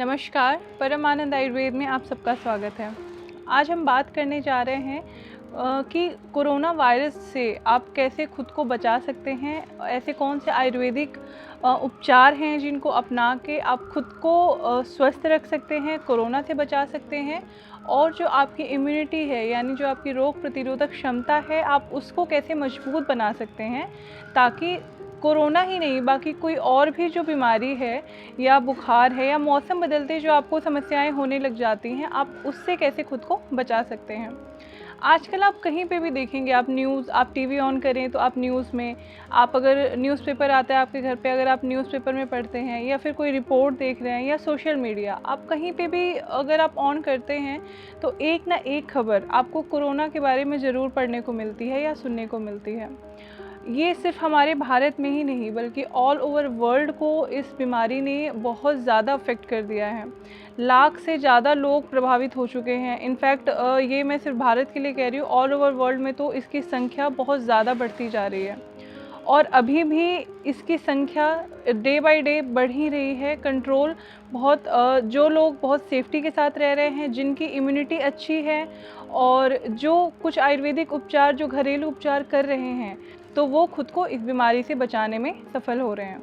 नमस्कार, परम आनंद आयुर्वेद में आप सबका स्वागत है। आज हम बात करने जा रहे हैं कि कोरोना वायरस से आप कैसे खुद को बचा सकते हैं। ऐसे कौन से आयुर्वेदिक उपचार हैं जिनको अपना के आप खुद को स्वस्थ रख सकते हैं, कोरोना से बचा सकते हैं, और जो आपकी इम्यूनिटी है यानी जो आपकी रोग प्रतिरोधक क्षमता है आप उसको कैसे मजबूत बना सकते हैं, ताकि कोरोना ही नहीं बाकी कोई और भी जो बीमारी है या बुखार है या मौसम बदलते जो आपको समस्याएं होने लग जाती हैं, आप उससे कैसे खुद को बचा सकते हैं। आजकल आप कहीं पे भी देखेंगे, आप टीवी ऑन करें तो आप न्यूज़ में, आप अगर न्यूज़पेपर आता है आपके घर पे, अगर आप न्यूज़पेपर में पढ़ते हैं या फिर कोई रिपोर्ट देख रहे हैं या सोशल मीडिया, आप कहीं पे भी अगर आप ऑन करते हैं तो एक ना एक खबर आपको कोरोना के बारे में ज़रूर पढ़ने को मिलती है या सुनने को मिलती है। ये सिर्फ हमारे भारत में ही नहीं बल्कि ऑल ओवर वर्ल्ड को इस बीमारी ने बहुत ज़्यादा अफेक्ट कर दिया है। लाख से ज़्यादा लोग प्रभावित हो चुके हैं। इनफैक्ट ये मैं सिर्फ भारत के लिए कह रही हूँ, ऑल ओवर वर्ल्ड में तो इसकी संख्या बहुत ज़्यादा बढ़ती जा रही है और अभी भी इसकी संख्या डे बाय डे बढ़ ही रही है। कंट्रोल बहुत जो लोग बहुत सेफ्टी के साथ रह रहे हैं, जिनकी इम्यूनिटी अच्छी है और जो कुछ आयुर्वेदिक उपचार, जो घरेलू उपचार कर रहे हैं, तो वो खुद को इस बीमारी से बचाने में सफल हो रहे हैं।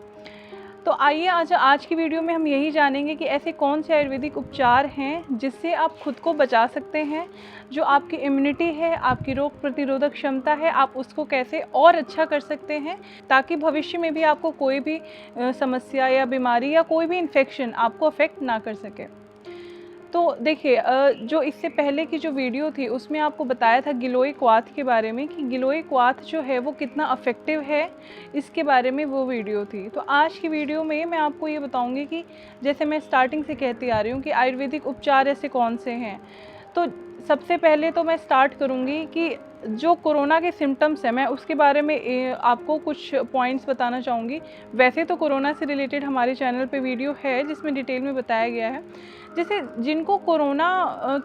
तो आइए आज की वीडियो में हम यही जानेंगे कि ऐसे कौन से आयुर्वेदिक उपचार हैं जिससे आप खुद को बचा सकते हैं। जो आपकी इम्यूनिटी है, आपकी रोग प्रतिरोधक क्षमता है, आप उसको कैसे और अच्छा कर सकते हैं ताकि भविष्य में भी आपको कोई भी समस्या या बीमारी या कोई भी इन्फेक्शन आपको अफेक्ट ना कर सके। तो देखिए, जो इससे पहले की जो वीडियो थी उसमें आपको बताया था गिलोय क्वाथ के बारे में कि गिलोय क्वाथ जो है वो कितना अफेक्टिव है, इसके बारे में वो वीडियो थी। तो आज की वीडियो में मैं आपको ये बताऊंगी कि जैसे मैं स्टार्टिंग से कहती आ रही हूँ कि आयुर्वेदिक उपचार ऐसे कौन से हैं। तो सबसे पहले तो मैं स्टार्ट करूँगी कि जो कोरोना के सिम्टम्स हैं मैं उसके बारे में आपको कुछ पॉइंट्स बताना चाहूँगी। वैसे तो कोरोना से रिलेटेड हमारे चैनल पे वीडियो है जिसमें डिटेल में बताया गया है। जैसे जिनको कोरोना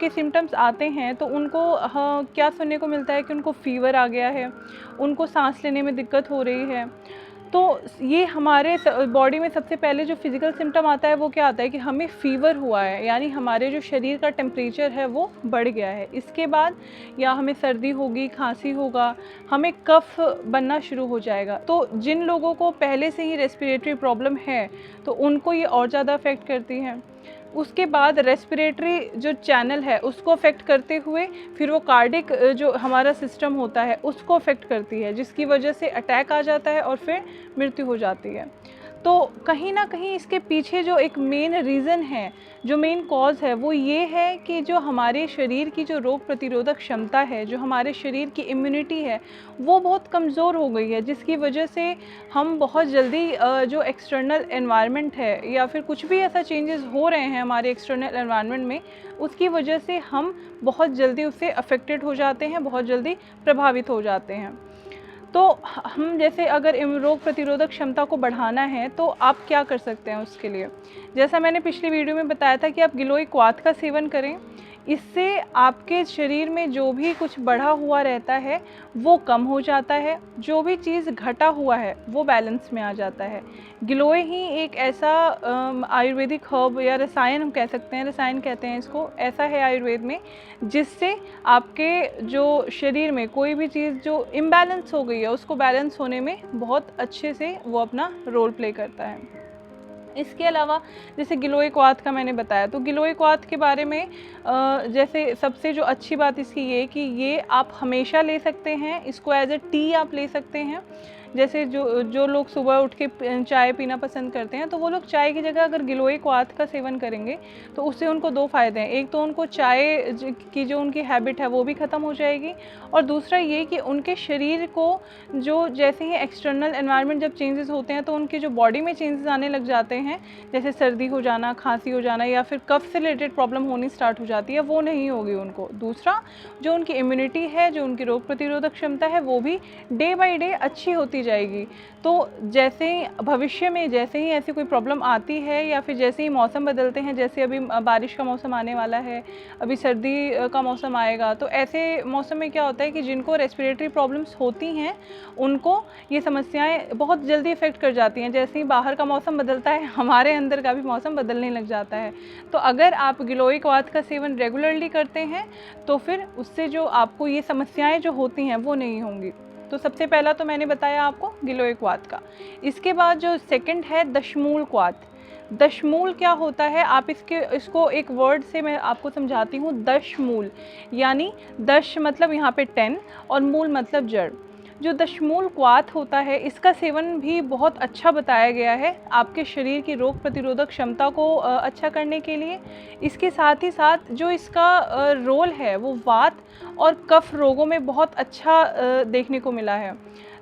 के सिम्टम्स आते हैं तो उनको क्या सुनने को मिलता है कि उनको फ़ीवर आ गया है, उनको सांस लेने में दिक्कत हो रही है। तो ये हमारे बॉडी में सबसे पहले जो फिज़िकल सिम्टम आता है वो क्या आता है कि हमें फ़ीवर हुआ है, यानी हमारे जो शरीर का टेम्परेचर है वो बढ़ गया है। इसके बाद या हमें सर्दी होगी, खांसी होगा, हमें कफ़ बनना शुरू हो जाएगा। तो जिन लोगों को पहले से ही रेस्पिरेटरी प्रॉब्लम है तो उनको ये और ज़्यादा अफेक्ट करती है। उसके बाद रेस्पिरेटरी जो चैनल है उसको अफेक्ट करते हुए फिर वो कार्डिक जो हमारा सिस्टम होता है उसको अफेक्ट करती है, जिसकी वजह से अटैक आ जाता है और फिर मृत्यु हो जाती है। तो कहीं ना कहीं इसके पीछे जो एक मेन रीज़न है, जो मेन कॉज़ है, वो ये है कि जो हमारे शरीर की जो रोग प्रतिरोधक क्षमता है, जो हमारे शरीर की इम्यूनिटी है, वो बहुत कमज़ोर हो गई है, जिसकी वजह से हम बहुत जल्दी जो एक्सटर्नल एनवायरनमेंट है या फिर कुछ भी ऐसा चेंजेस हो रहे हैं हमारे एक्सटर्नल एनवायरनमेंट में, उसकी वजह से हम बहुत जल्दी उससे अफेक्टेड हो जाते हैं, बहुत जल्दी प्रभावित हो जाते हैं। तो हम जैसे अगर रोग प्रतिरोधक क्षमता को बढ़ाना है तो आप क्या कर सकते हैं उसके लिए। जैसा मैंने पिछली वीडियो में बताया था कि आप गिलोय क्वाथ का सेवन करें। इससे आपके शरीर में जो भी कुछ बढ़ा हुआ रहता है वो कम हो जाता है, जो भी चीज़ घटा हुआ है वो बैलेंस में आ जाता है। गिलोय ही एक ऐसा आयुर्वेदिक हर्ब या रसायन हम कह सकते हैं, रसायन कहते हैं इसको, ऐसा है आयुर्वेद में जिससे आपके जो शरीर में कोई भी चीज़ जो इम्बैलेंस हो गई है उसको बैलेंस होने में बहुत अच्छे से वो अपना रोल प्ले करता है। इसके अलावा जैसे गिलोय क्वाथ का मैंने बताया, तो गिलोय क्वाथ के बारे में जैसे सबसे जो अच्छी बात इसकी ये कि ये आप हमेशा ले सकते हैं, इसको एज ए टी आप ले सकते हैं। जैसे जो लोग सुबह उठ के चाय पीना पसंद करते हैं तो वो लोग चाय की जगह अगर गिलोय क्वाथ का सेवन करेंगे तो उससे उनको दो फ़ायदे हैं। एक तो उनको चाय की जो उनकी हैबिट है वो भी ख़त्म हो जाएगी, और दूसरा ये कि उनके शरीर को जो जैसे ही एक्सटर्नल एनवायरनमेंट जब चेंजेस होते हैं तो उनकी जो बॉडी में चेंजेस आने लग जाते हैं, जैसे सर्दी हो जाना, खांसी हो जाना या फिर कफ से रिलेटेड प्रॉब्लम होनी स्टार्ट हो जाती है, वो नहीं होगी उनको। दूसरा, जो उनकी इम्यूनिटी है, जो उनकी रोग प्रतिरोधक क्षमता है, वो भी डे बाई डे अच्छी होती की जाएगी। तो जैसे ही भविष्य में जैसे ही ऐसी कोई प्रॉब्लम आती है या फिर जैसे ही मौसम बदलते हैं, जैसे अभी बारिश का मौसम आने वाला है, अभी सर्दी का मौसम आएगा, तो ऐसे मौसम में क्या होता है कि जिनको रेस्पिरेटरी प्रॉब्लम्स होती हैं उनको ये समस्याएं बहुत जल्दी इफ़ेक्ट कर जाती हैं। जैसे ही बाहर का मौसम बदलता है, हमारे अंदर का भी मौसम बदलने लग जाता है। तो अगर आप गिलोय क्वाथ का सेवन रेगुलरली करते हैं तो फिर उससे जो आपको ये समस्याएं जो होती हैं वो नहीं होंगी। तो सबसे पहला तो मैंने बताया आपको गिलोय क्वाथ का। इसके बाद जो सेकंड है दशमूल क्वाथ। दशमूल क्या होता है, आप इसको एक वर्ड से मैं आपको समझाती हूँ। दशमूल यानी दश मतलब यहाँ पे 10 और मूल मतलब जड़। जो दशमूल क्वाथ होता है इसका सेवन भी बहुत अच्छा बताया गया है आपके शरीर की रोग प्रतिरोधक क्षमता को अच्छा करने के लिए। इसके साथ ही साथ जो इसका रोल है वो वात और कफ रोगों में बहुत अच्छा देखने को मिला है।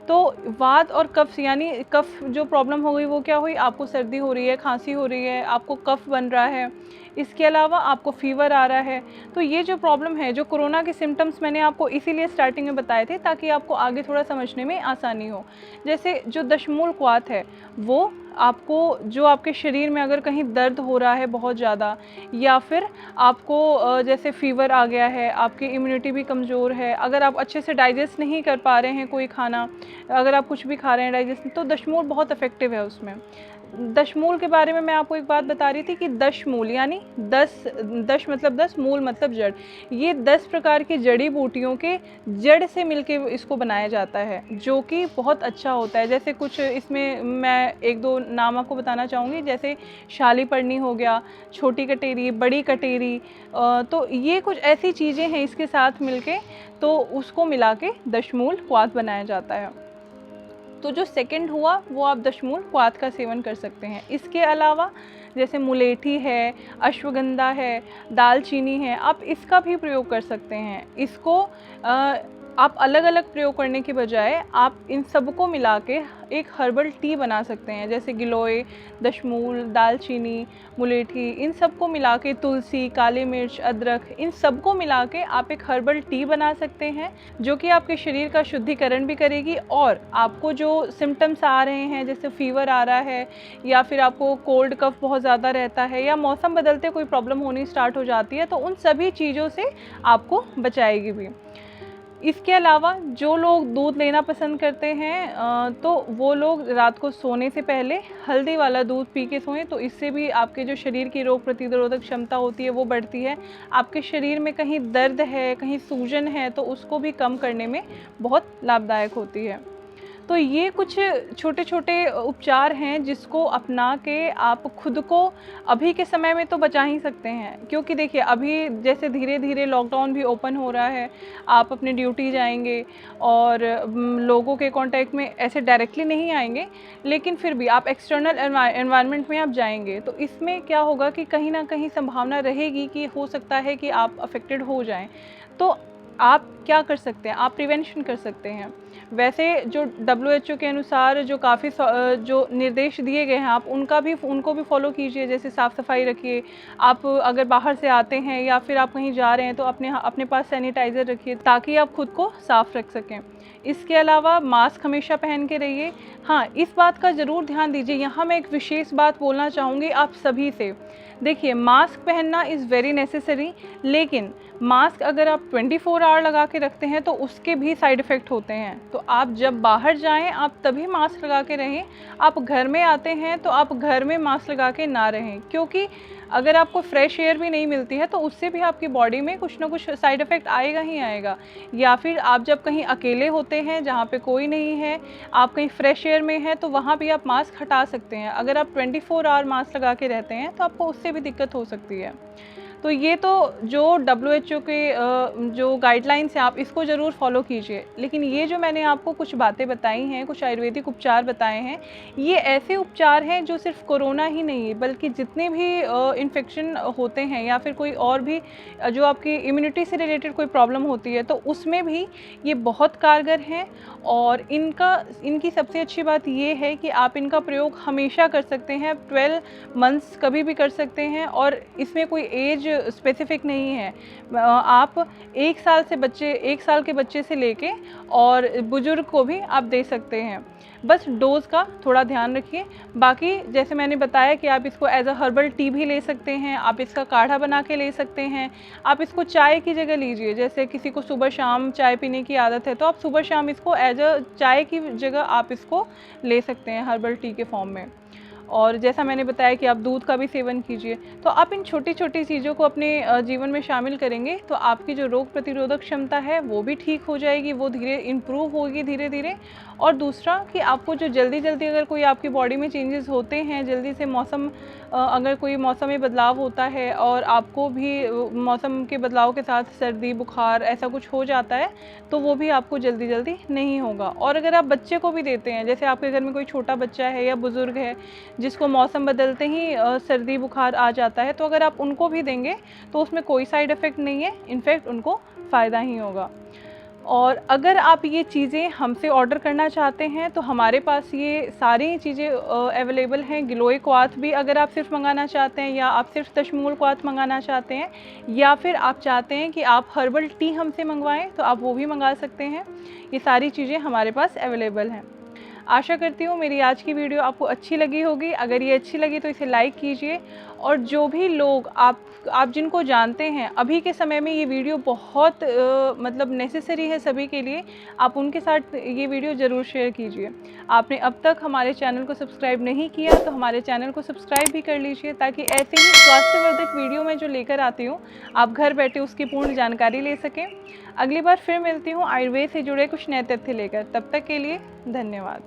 तो वात और कफ यानी कफ जो प्रॉब्लम हो गई वो क्या हुई, आपको सर्दी हो रही है, खांसी हो रही है, आपको कफ बन रहा है, इसके अलावा आपको फीवर आ रहा है। तो ये जो प्रॉब्लम है, जो कोरोना के सिम्टम्स मैंने आपको इसीलिए स्टार्टिंग में बताए थे ताकि आपको आगे थोड़ा समझने में आसानी हो। जैसे जो दशमूल क्वाथ है वो आपको जो आपके शरीर में अगर कहीं दर्द हो रहा है बहुत ज़्यादा, या फिर आपको जैसे फीवर आ गया है, आपकी इम्यूनिटी भी कमज़ोर है, अगर आप अच्छे से डाइजेस्ट नहीं कर पा रहे हैं कोई खाना, अगर आप कुछ भी खा रहे हैं डाइजेस्ट, तो दशमूल बहुत इफ़ेक्टिव है उसमें। दशमूल के बारे में मैं आपको एक बात बता रही थी कि दशमूल यानी 10 मतलब 10, मूल मतलब जड़। ये 10 प्रकार की जड़ी बूटियों के जड़ से मिलके इसको बनाया जाता है, जो कि बहुत अच्छा होता है। जैसे कुछ इसमें मैं एक दो नाम आपको बताना चाहूँगी, जैसे शालीपर्णी हो गया, छोटी कटेरी, बड़ी कटेरी। तो ये कुछ ऐसी चीज़ें हैं इसके साथ मिलके, तो उसको मिला के दशमूल क्वाथ बनाया जाता है। तो जो सेकंड हुआ वो आप दशमूल क्वाथ का सेवन कर सकते हैं। इसके अलावा जैसे मुलेठी है, अश्वगंधा है, दालचीनी है, आप इसका भी प्रयोग कर सकते हैं। इसको आप अलग अलग प्रयोग करने के बजाय आप इन सबको मिला के एक हर्बल टी बना सकते हैं। जैसे गिलोय, दशमूल, दालचीनी, मुलेठी, इन सबको मिला के, तुलसी, काली मिर्च, अदरक, इन सबको मिला के आप एक हर्बल टी बना सकते हैं, जो कि आपके शरीर का शुद्धिकरण भी करेगी। और आपको जो सिम्टम्स आ रहे हैं, जैसे फीवर आ रहा है या फिर आपको कोल्ड कफ बहुत ज़्यादा रहता है या मौसम बदलते कोई प्रॉब्लम होनी स्टार्ट हो जाती है, तो उन सभी चीज़ों से आपको बचाएगी भी। इसके अलावा जो लोग दूध लेना पसंद करते हैं तो वो लोग रात को सोने से पहले हल्दी वाला दूध पी के सोएं, तो इससे भी आपके जो शरीर की रोग प्रतिरोधक क्षमता होती है वो बढ़ती है। आपके शरीर में कहीं दर्द है, कहीं सूजन है, तो उसको भी कम करने में बहुत लाभदायक होती है। तो ये कुछ छोटे छोटे उपचार हैं जिसको अपना के आप खुद को अभी के समय में तो बचा ही सकते हैं। क्योंकि देखिए अभी जैसे धीरे धीरे लॉकडाउन भी ओपन हो रहा है, आप अपनी ड्यूटी जाएंगे और लोगों के कांटेक्ट में ऐसे डायरेक्टली नहीं आएंगे, लेकिन फिर भी आप एक्सटर्नल एनवायरनमेंट में आप जाएंगे, तो इसमें क्या होगा कि कहीं ना कहीं संभावना रहेगी कि हो सकता है कि आप अफेक्टेड हो जाएं। तो आप क्या कर सकते हैं, आप प्रिवेंशन कर सकते हैं। वैसे जो WHO के अनुसार जो काफ़ी जो निर्देश दिए गए हैं, आप उनको भी फॉलो कीजिए। जैसे साफ़ सफाई रखिए, आप अगर बाहर से आते हैं या फिर आप कहीं जा रहे हैं तो अपने पास सैनिटाइज़र रखिए ताकि आप खुद को साफ़ रख सकें। इसके अलावा मास्क हमेशा पहन के रहिए। हाँ, इस बात का ज़रूर ध्यान दीजिए, यहाँ मैं एक विशेष बात बोलना चाहूँगी आप सभी से। देखिए, मास्क पहनना इज़ वेरी नेसेसरी, लेकिन मास्क अगर आप 24 आवर लगा के रखते हैं तो उसके भी साइड इफ़ेक्ट होते हैं। तो आप जब बाहर जाएं आप तभी मास्क लगा के रहें। आप घर में आते हैं तो आप घर में मास्क लगा के ना रहें, क्योंकि अगर आपको फ्रेश एयर भी नहीं मिलती है तो उससे भी आपकी बॉडी में कुछ ना कुछ साइड इफ़ेक्ट आएगा ही आएगा। या फिर आप जब कहीं अकेले होते हैं जहाँ पे कोई नहीं है, आप कहीं फ्रेश एयर में हैं, तो वहाँ भी आप मास्क हटा सकते हैं। अगर आप 24 आवर मास्क लगा के रहते हैं तो आपको उससे भी दिक्कत हो सकती है। तो ये तो जो WHO के जो गाइडलाइंस हैं आप इसको ज़रूर फॉलो कीजिए। लेकिन ये जो मैंने आपको कुछ बातें बताई हैं, कुछ आयुर्वेदिक उपचार बताए हैं, ये ऐसे उपचार हैं जो सिर्फ कोरोना ही नहीं है बल्कि जितने भी इन्फेक्शन होते हैं या फिर कोई और भी जो आपकी इम्यूनिटी से रिलेटेड कोई प्रॉब्लम होती है तो उसमें भी ये बहुत कारगर हैं। और इनकी सबसे अच्छी बात ये है कि आप इनका प्रयोग हमेशा कर सकते हैं, 12 मंथ्स कभी भी कर सकते हैं। और इसमें कोई एज स्पेसिफिक नहीं है। आप 1 साल के बच्चे से लेके और बुज़ुर्ग को भी आप दे सकते हैं। बस डोज़ का थोड़ा ध्यान रखिए। बाकी जैसे मैंने बताया कि आप इसको एज़ अ हर्बल टी भी ले सकते हैं, आप इसका काढ़ा बना के ले सकते हैं, आप इसको चाय की जगह लीजिए। जैसे किसी को सुबह शाम चाय पीने की आदत है तो आप सुबह शाम इसको एज़ अ चाय की जगह आप इसको ले सकते हैं हर्बल टी के फॉर्म में। और जैसा मैंने बताया कि आप दूध का भी सेवन कीजिए। तो आप इन छोटी छोटी चीज़ों को अपने जीवन में शामिल करेंगे तो आपकी जो रोग प्रतिरोधक क्षमता है वो भी ठीक हो जाएगी, वो धीरे इम्प्रूव होगी धीरे धीरे। और दूसरा कि आपको जो जल्दी जल्दी अगर कोई आपकी बॉडी में चेंजेस होते हैं, जल्दी से अगर कोई मौसम में बदलाव होता है और आपको भी मौसम के बदलाव के साथ सर्दी बुखार ऐसा कुछ हो जाता है, तो वो भी आपको जल्दी जल्दी नहीं होगा। और अगर आप बच्चे को भी देते हैं, जैसे आपके घर में कोई छोटा बच्चा है या बुज़ुर्ग है जिसको मौसम बदलते ही सर्दी बुखार आ जाता है, तो अगर आप उनको भी देंगे तो उसमें कोई साइड इफ़ेक्ट नहीं है, इनफैक्ट उनको फ़ायदा ही होगा। और अगर आप ये चीज़ें हमसे ऑर्डर करना चाहते हैं तो हमारे पास ये सारी चीज़ें अवेलेबल हैं। गिलोय क्वाथ भी अगर आप सिर्फ मंगाना चाहते हैं, या आप सिर्फ दशमूल क्वाथ मंगाना चाहते हैं, या फिर आप चाहते हैं कि आप हर्बल टी हमसे मंगवाएं तो आप वो भी मंगा सकते हैं। ये सारी चीज़ें हमारे पास अवेलेबल हैं। आशा करती हूँ मेरी आज की वीडियो आपको अच्छी लगी होगी। अगर ये अच्छी लगी तो इसे लाइक कीजिए, और जो भी लोग आप जिनको जानते हैं, अभी के समय में ये वीडियो बहुत मतलब नेसेसरी है सभी के लिए, आप उनके साथ ये वीडियो ज़रूर शेयर कीजिए। आपने अब तक हमारे चैनल को सब्सक्राइब नहीं किया तो हमारे चैनल को सब्सक्राइब भी कर लीजिए, ताकि ऐसे ही स्वास्थ्यवर्धक वीडियो मैं जो लेकर आती हूँ आप घर बैठे उसकी पूर्ण जानकारी ले सकें। अगली बार फिर मिलती हूँ आयुर्वेद से जुड़े कुछ नए तथ्य लेकर। तब तक के लिए धन्यवाद।